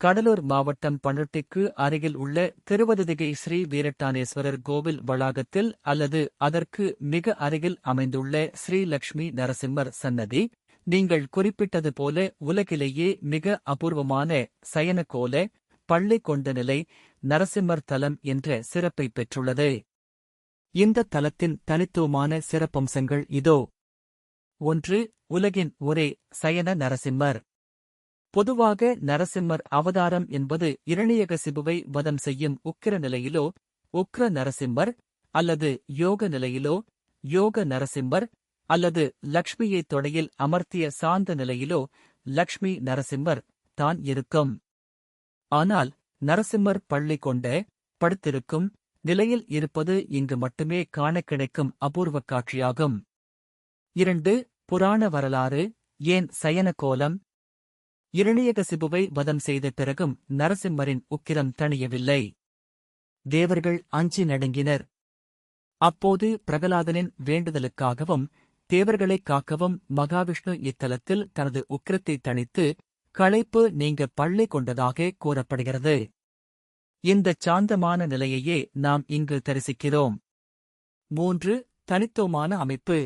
கடலூர் மாவட்டம் பண்ருட்டிக்கு அருகில் உள்ள திருவதிகை ஸ்ரீ வீரட்டானேஸ்வரர் கோவில் வளாகத்தில் அல்லது அதற்கு மிக அருகில் அமைந்துள்ள ஸ்ரீ லட்சுமி நரசிம்மர் சன்னதி நீங்கள் குறிப்பிட்டது போல உலகிலேயே மிக அபூர்வமான சயனக்கோல பள்ளி கொண்ட நிலை நரசிம்மர் தலம் என்ற சிறப்பை பெற்றுள்ளது. இந்த தலத்தின் தனித்துவமான சிறப்பம்சங்கள் இதோ. 1. உலகின் ஒரே சயன நரசிம்மர். பொதுவாக நரசிம்மர் அவதாரம் என்பது இரணியகசிபுவை வதம் செய்யும் உக்கிர நிலையிலோ உக்ர நரசிம்மர் அல்லது யோக நிலையிலோ யோக நரசிம்மர் அல்லது லக்ஷ்மியை தொடையில் அமர்த்திய சாந்த நிலையிலோ லக்ஷ்மி நரசிம்மர் தான் இருக்கும். ஆனால் நரசிம்மர் பள்ளி கொண்ட படுத்திருக்கும் நிலையில் இருப்பது இங்கு மட்டுமே காண கிடைக்கும் அபூர்வ காட்சியாகும். 2. புராண வரலாறு. ஏன் சயன கோலம்? இரணியகசிபுவை வதம் செய்த பிறகும் நரசிம்மரின் உக்கிரம் தணியவில்லை. தேவர்கள் அஞ்சி நடுங்கினர். அப்போது பிரகலாதனின் வேண்டுதலுக்காகவும் தேவர்களைக் காக்கவும் மகாவிஷ்ணு இத்தலத்தில் தனது உக்கிரத்தை தணித்து களைப்பு நீங்க பள்ளி கொண்டதாக கூறப்படுகிறது. இந்தச் சாந்தமான நிலையையே நாம் இங்கு தரிசிக்கிறோம். 3. தனித்துவமான அமைப்பு.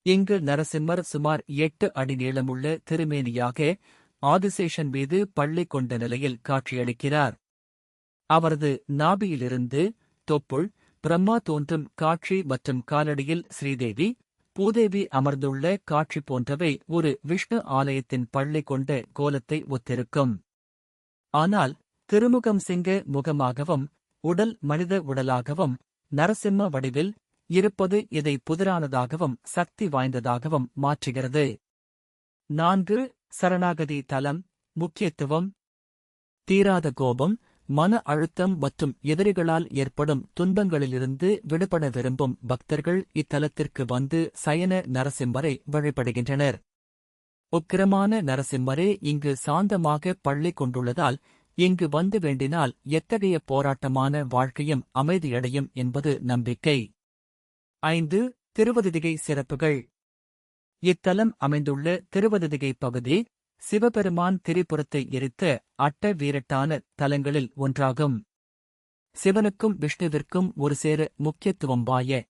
இங்கு நரசிம்மர் சுமார் 8 அடி நீளமுள்ள திருமேனியாக ஆதிசேஷன் மீது பள்ளி கொண்ட நிலையில் காட்சியளிக்கிறார். அவரது நாபியிலிருந்து தொப்புள் பிரம்மா தோன்றும் காட்சி மற்றும் காலடியில் ஸ்ரீதேவி பூதேவி அமர்ந்துள்ள காட்சி போன்றவை ஒரு விஷ்ணு ஆலயத்தின் பள்ளி கொண்ட கோலத்தை ஒத்திருக்கும். ஆனால் திருமுகம் சிங்க முகமாகவும் உடல் மனித உடலாகவும் நரசிம்ம வடிவில் இருப்பது இதை புதிரானதாகவும் சக்தி வாய்ந்ததாகவும் மாற்றுகிறது. 4. சரணாகதி தலம். முக்கியத்துவம். தீராத கோபம், மன அழுத்தம் மற்றும் எதிரிகளால் ஏற்படும் துன்பங்களிலிருந்து விடுபட விரும்பும் பக்தர்கள் இத்தலத்திற்கு வந்து சயன நரசிம்மரை வழிபடுகின்றனர். உக்கிரமான நரசிம்மரே இங்கு சாந்தமாக பள்ளி கொண்டுள்ளதால் இங்கு வந்து வேண்டினால் எத்தகைய போராட்டமான வாழ்க்கையும் அமைதியடையும் என்பது நம்பிக்கை. 5. திருவதிகை சிறப்புகள். இத்தலம் அமைந்துள்ள திருவதிகை பகுதி சிவபெருமான் திரிபுரத்தை எரித்த அட்ட வீரட்டான தலங்களில் ஒன்றாகும். சிவனுக்கும் விஷ்ணுவிற்கும் ஒரு சேர முக்கியத்துவம் வாய